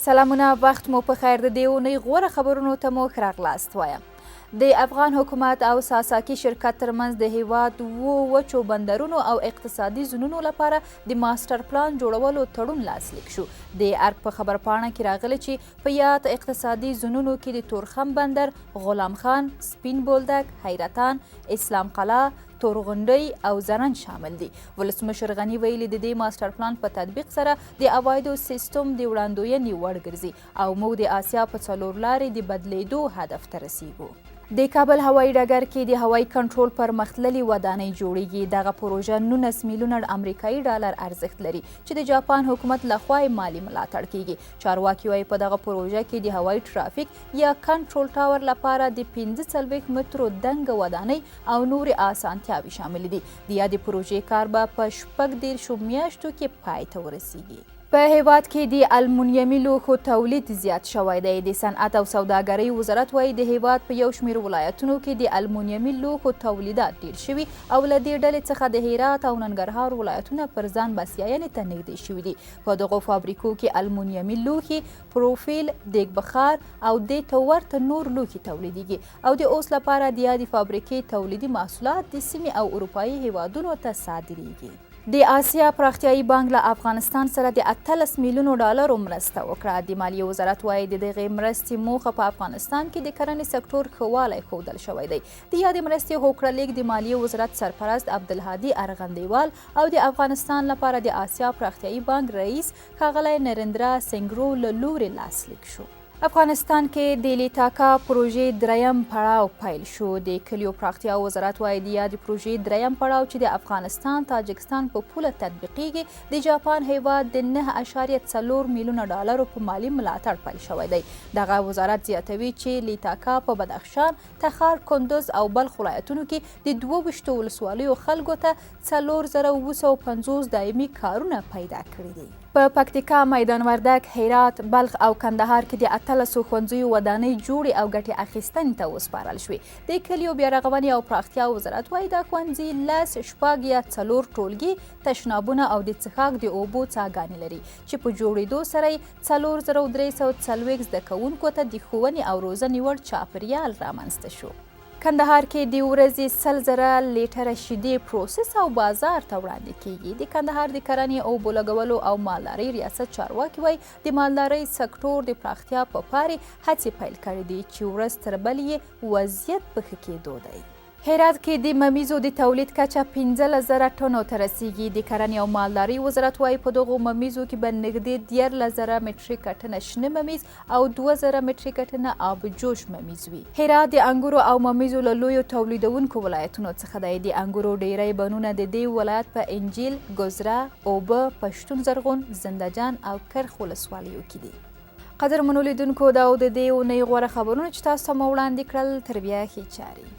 سلامونه، وخت مو په خیر. د دې اونۍ غوره خبرونو ته مو ښه راغلاست وایم. د افغان حکومت او ساساکي شرکت ترمنځ د هیواد وچو بندرونو او اقتصادي زونونو لپاره د ماستر پلان جوړولو تړون لاسلیک شو. د ارګ په خبرپاڼه کې راغلی چې په یاد اقتصادي زونونو کې د تورخم بندر، غلام خان، سپین بولدک، حیرتان، اسلام قلعه، تورغونډۍ او زرنج شامل دي. ولسمشر غني ویلي د دې ماستر پلان په تطبیق سره د عوایدو سیستم د وړاندوینې وړ ګرځي او موږ د اسیا په څلور لارې د بدلیدو هدف ته رسیږو. د کابل هوایي ډګر کې د هوایي کنټرول پرمختللې ودانۍ جوړیږي. دغه پروژه 19 میلیونه امریکایي ډالر ارزښت لري چې د جاپان حکومت لخوا مالي ملاتړ کیږي. چارواکي وايي په دغه پروژه کې د هوایي ټرافیک یا کنټرول ټاور لپاره د 45 مترو دنګه ودانۍ او نورې اسانتیاوې شامل دي. د یادې پروژې کار به په 14 میاشتو کې پای ته ورسیږي. په هیواد کې د المونیمي لوښو تولید زیات شوی دی. د صنعت او سوداګرۍ وزارت وايي د هیواد په یو شمېر ولایتونو کې د المونیمي لوښو تولیدات ډیر شوي او له دې ډلې څخه د هرات او ننګرهار ولایتونه پر ځان بسیاینې ته نږدې شوي دي. په دغو فابریکو کې المونیمي لوښي، پروفیل، دیګ بخار او دې ته ورته نور لوښي تولیدیږي او د اوس لپاره د یادې فابریکې تولیدي محصولات د سیمې او اروپایي هیوادونو ته صادریږي. د آسیا پراختیایي بانک له افغانستان سره د 18 میلیونو ډالرو مرسته وکړه. د مالیې وزارت وايي د دغې مرستې موخه په افغانستان کې د کرنې سکتور ښه والی ښودل شوی دی. د یادې مرستې هوکړه لیک د مالیې وزارت سرپرست عبدالهادي ارغندیوال او د افغانستان لپاره د آسیا پراختیایي بانک رئیس ښاغلی نریندرا سینګرو له لورې لاسلیک شو. افغانستان کې د لیتاکا پروژې دریم پړاو پیل شو. د کلیو پراختیا وزارت وايي د یادې پروژې دریم پړاو چې د افغانستان تاجکستان په پوله تطبیقیږي د جاپان هیواد د 9.4 میلیونه ډالرو په مالي ملاتړ پیل شوی دی. دغه وزارت زیاتوي چې لیتاکا په بدخشان، تخار، کندز او بلخ ولایتونو کې د 22 ولسوالیو خلکو ته 4750 دایمي کارونه پیدا کړي دي. په پکتیکا، میدان وردګ، هرات، بلخ او کندهار کې د 18 ښوونځیو ودانۍ جوړې او ګټې اخیستنې ته وسپارل شوې. د کلیو بیارغونې او پراختیا وزارت وايي دا ښوونځي 10، 4 یا 4 ټولګي، تشنابونه او د څښاک د اوبو څاګانې لري چې په جوړېدو سره یې 4340 زده کوونکو ته د ښوونې او روزنې وړ چاپیریال رامنځته شو. کندهار کې د ورځې 100,000 لیټره شیدې پروسس او بازار ته وړاندې کیږي. د کندهار د کرنې، اوبو لګولو او مالدارۍ ریاست چارواکي وايي د مالدارۍ سکتور د پراختیا په پارې هڅې پیل کړې دي چې ورځ تر بلې یې وضعیت په ښه کېدو دی. هرات کې د ممیزو د تولید کچه 15,000 ټنو ته رسیږي. د کرنې او مالدارۍ وزارت وايي په دغو ممیزو کې به نږدې 13,000 مټریکه ټنه شنه ممیز او 2,000 مټریکه ټنه آبجوش ممیز وي. هرات د انګورو او ممیزو له لویو تولیدونکو ولایتونو څخه دی. د انګورو ډیری بڼونه د دې ولایت په انجیل، ګوزره، اوبه، پښتون زرغون، زندهجان او کرخ ولسوالیو کې دي. قدرمنو لیدونکو دا د دې اونۍ غوره خبرونه چې تاسو ته مو وړاندې کړل. تر بیا ښې چارې.